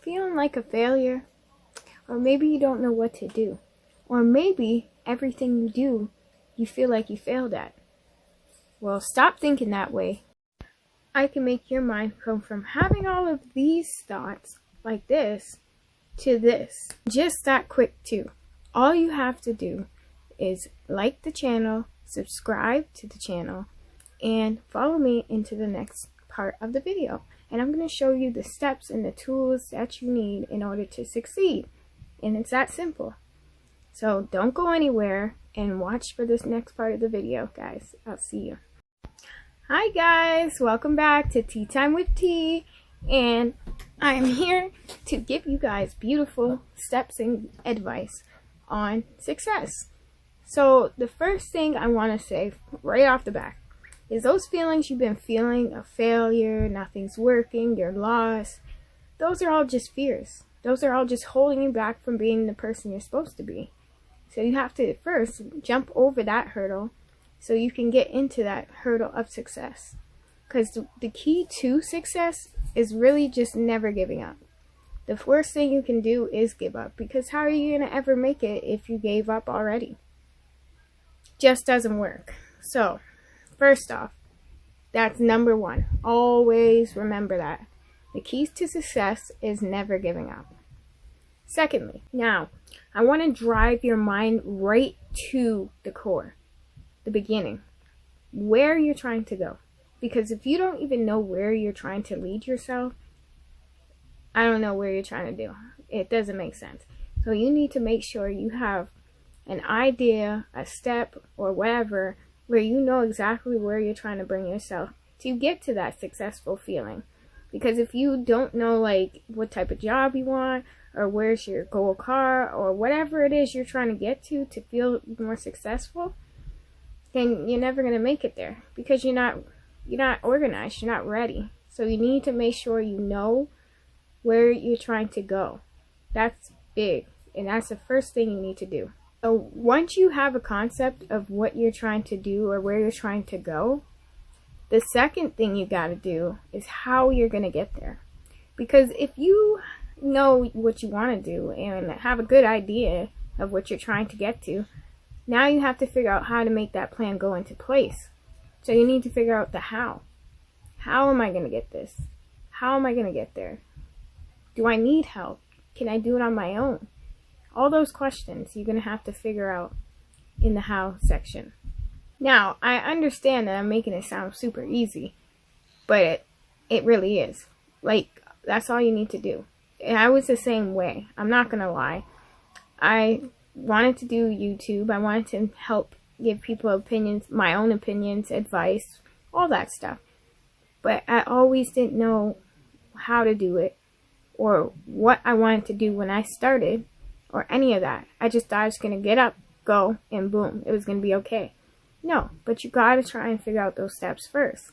Feeling like a failure? Or maybe you don't know what to do. Or maybe everything you do, you feel like you failed at. Well, stop thinking that way. I can make your mind come from having all of these thoughts like this to this. Just that quick too. All you have to do is like the channel, subscribe to the channel, and follow me into the next part of the video. And I'm going to show you the steps and the tools that you need in order to succeed. And it's that simple. So don't go anywhere and watch for this next part of the video, guys. I'll see you. Hi guys, welcome back to Tea Time with T, and I'm here to give you guys beautiful steps and advice on success. So the first thing I want to say right off the bat is those feelings you've been feeling of failure, nothing's working, you're lost, those are all just fears. Those are all just holding you back from being the person you're supposed to be. So you have to first jump over that hurdle so you can get into that hurdle of success. Because the key to success is really just never giving up. The worst thing you can do is give up, because how are you going to ever make it if you gave up already? Just doesn't work. So, first off, that's number one. Always remember that. The key to success is never giving up. Secondly, now, I want to drive your mind right to the core, the beginning, where you're trying to go. Because if you don't even know where you're trying to lead yourself, I don't know where you're trying to do. It doesn't make sense. So you need to make sure you have an idea, a step, or whatever, where you know exactly where you're trying to bring yourself to get to that successful feeling. Because if you don't know like what type of job you want, or where's your goal car, or whatever it is you're trying to get to feel more successful, then you're never going to make it there, because you're not organized, you're not ready. So you need to make sure you know where you're trying to go. That's big, and that's the first thing you need to do. So once you have a concept of what you're trying to do or where you're trying to go, the second thing you got to do is how you're going to get there. Because if you know what you want to do and have a good idea of what you're trying to get to, now you have to figure out how to make that plan go into place. So you need to figure out the how. How am I going to get this? How am I going to get there? Do I need help? Can I do it on my own? All those questions you're going to have to figure out in the how section. Now, I understand that I'm making it sound super easy, but it really is. Like, that's all you need to do. And I was the same way. I'm not going to lie. I wanted to do YouTube. I wanted to help give people opinions, my own opinions, advice, all that stuff. But I always didn't know how to do it or what I wanted to do when I started or any of that. I just thought I was going to get up, go, and boom, it was going to be okay. No, but you got to try and figure out those steps first.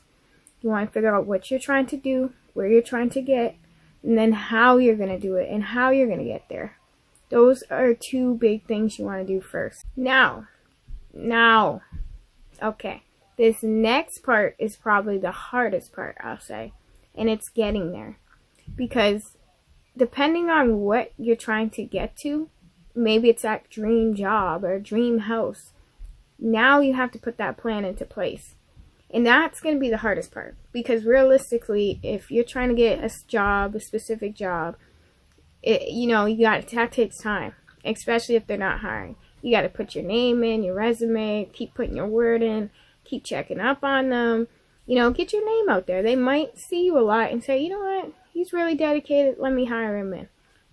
You want to figure out what you're trying to do, where you're trying to get, and then how you're going to do it and how you're going to get there. Those are two big things you want to do first. Now, okay, this next part is probably the hardest part, I'll say, and it's getting there. Because depending on what you're trying to get to, maybe it's that dream job or dream house, now you have to put that plan into place. And that's going to be the hardest part, because realistically, if you're trying to get a job, a specific job, that takes time, especially if they're not hiring. You got to put your name in, your resume, keep putting your word in, keep checking up on them, get your name out there. They might see you a lot and say, you know what, he's really dedicated, let me hire him in.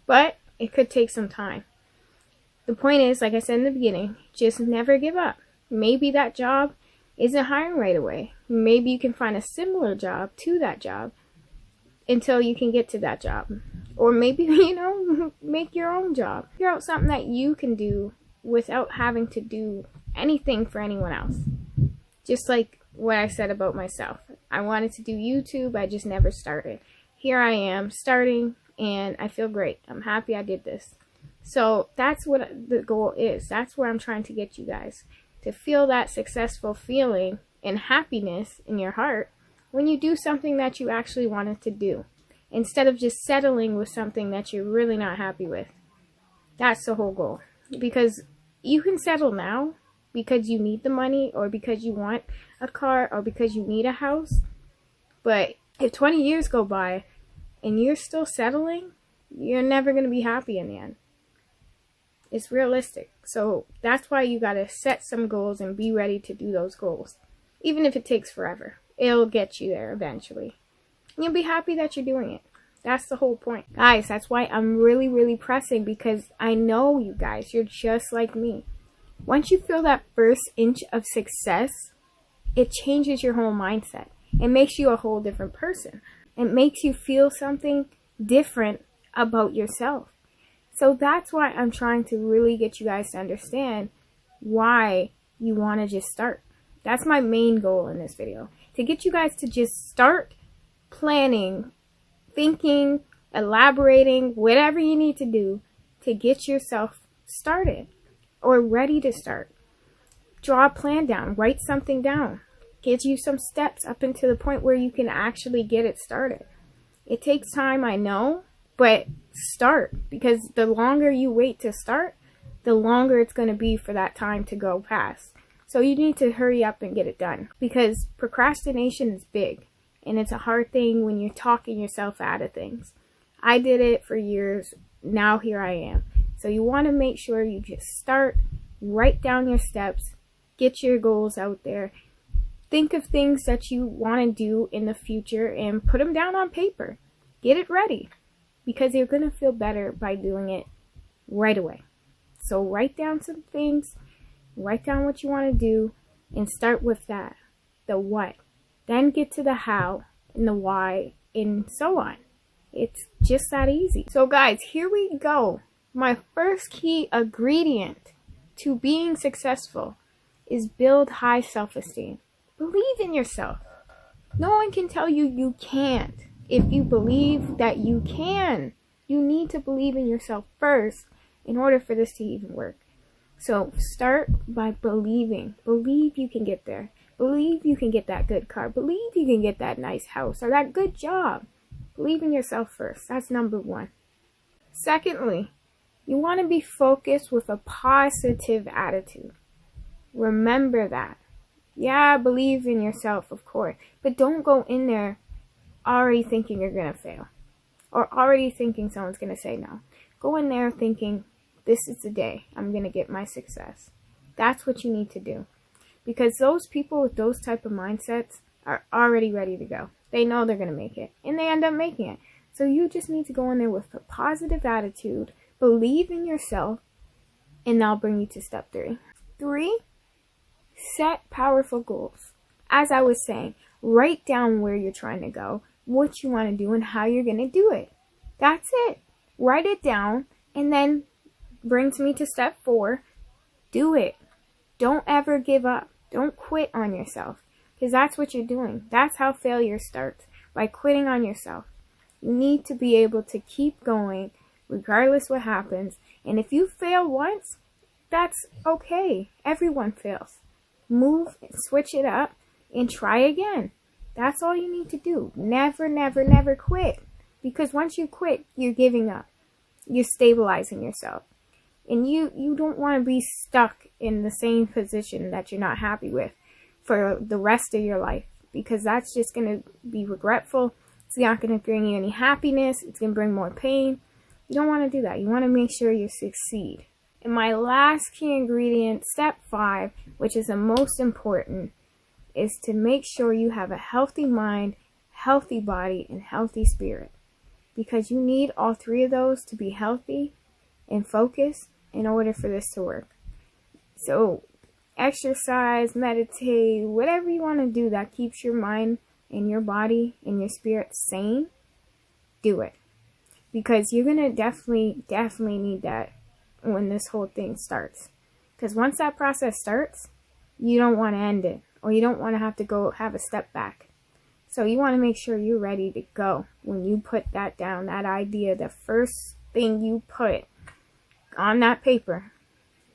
But it could take some time. The point is, like I said in the beginning, just never give up. Maybe that job isn't hiring right away. Maybe you can find a similar job to that job until you can get to that job. Or maybe, make your own job. Figure out something that you can do without having to do anything for anyone else. Just like what I said about myself. I wanted to do YouTube, I just never started. Here I am starting, and I feel great. I'm happy I did this. So that's what the goal is. That's where I'm trying to get you guys. To feel that successful feeling and happiness in your heart when you do something that you actually wanted to do. instead of just settling with something that you're really not happy with. That's the whole goal. Because you can settle now because you need the money, or because you want a car, or because you need a house. But if 20 years go by and you're still settling, you're never going to be happy in the end. It's realistic. So that's why you got to set some goals and be ready to do those goals. Even if it takes forever, it'll get you there eventually. And you'll be happy that you're doing it. That's the whole point. Guys, that's why I'm really pressing, because I know you guys, you're just like me. Once you feel that first inch of success, it changes your whole mindset. It makes you a whole different person. It makes you feel something different about yourself. So that's why I'm trying to really get you guys to understand why you want to just start. That's my main goal in this video. To get you guys to just start planning, thinking, elaborating, whatever you need to do to get yourself started or ready to start. Draw a plan down, write something down. Gives you some steps up until the point where you can actually get it started. It takes time, I know, but start, because the longer you wait to start, the longer it's going to be for that time to go past. So you need to hurry up and get it done, because procrastination is big, and it's a hard thing when you're talking yourself out of things. I did it for years. Now here I am. So you want to make sure you just start, write down your steps, get your goals out there. Think of things that you want to do in the future and put them down on paper. Get it ready, because you're going to feel better by doing it right away. So write down some things, write down what you want to do, and start with that, the what. Then get to the how and the why and so on. It's just that easy. So guys, here we go. My first key ingredient to being successful is build high self-esteem. Believe in yourself. No one can tell you you can't. If you believe that you can, you need to believe in yourself first in order for this to even work. So start by believing. Believe you can get there. Believe you can get that good car. Believe you can get that nice house or that good job. Believe in yourself first. That's number one. Secondly, you want to be focused with a positive attitude. Remember that. Yeah, believe in yourself, of course. But don't go in there already thinking you're going to fail. Or already thinking someone's going to say no. Go in there thinking, this is the day I'm going to get my success. That's what you need to do. Because those people with those type of mindsets are already ready to go. They know they're going to make it. And they end up making it. So you just need to go in there with a positive attitude. Believe in yourself. And that'll bring you to step 3. 3, set powerful goals. As I was saying, write down where you're trying to go, what you want to do, and how you're going to do it. That's it. Write it down, and then brings me to step 4. Do it. Don't ever give up. Don't quit on yourself, because that's what you're doing. That's how failure starts, by quitting on yourself. You need to be able to keep going regardless what happens. And if you fail once, that's okay. Everyone fails. Move, switch it up, and try again. That's all you need to do. Never, never, never quit. Because once you quit, you're giving up. You're stabilizing yourself. And you don't want to be stuck in the same position that you're not happy with for the rest of your life. Because that's just going to be regretful. It's not going to bring you any happiness. It's going to bring more pain. You don't want to do that. You want to make sure you succeed. And my last key ingredient, step 5, which is the most important, is to make sure you have a healthy mind, healthy body, and healthy spirit. Because you need all 3 of those to be healthy and focused in order for this to work. So exercise, meditate, whatever you want to do that keeps your mind and your body and your spirit sane, do it. Because you're going to definitely need that when this whole thing starts. Because once that process starts, you don't want to end it, or you don't want to have to go have a step back. So you want to make sure you're ready to go when you put that down, that idea, the first thing you put on that paper,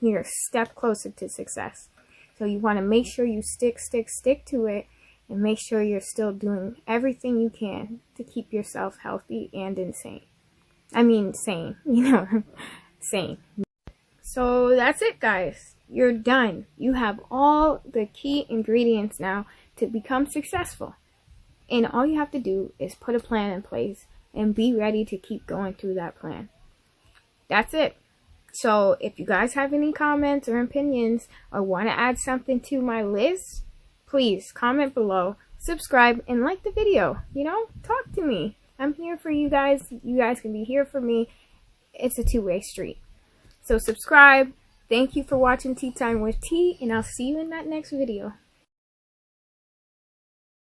you're a step closer to success. So you want to make sure you stick to it, and make sure you're still doing everything you can to keep yourself healthy and sane. Sane. So that's it, guys. You're done. You have all the key ingredients now to become successful. And all you have to do is put a plan in place and be ready to keep going through that plan. That's it. So if you guys have any comments or opinions or want to add something to my list, please comment below, subscribe, and like the video. Talk to me. I'm here for you guys. You guys can be here for me. It's a two-way street. So subscribe. Thank you for watching Tea Time with T, and I'll see you in that next video.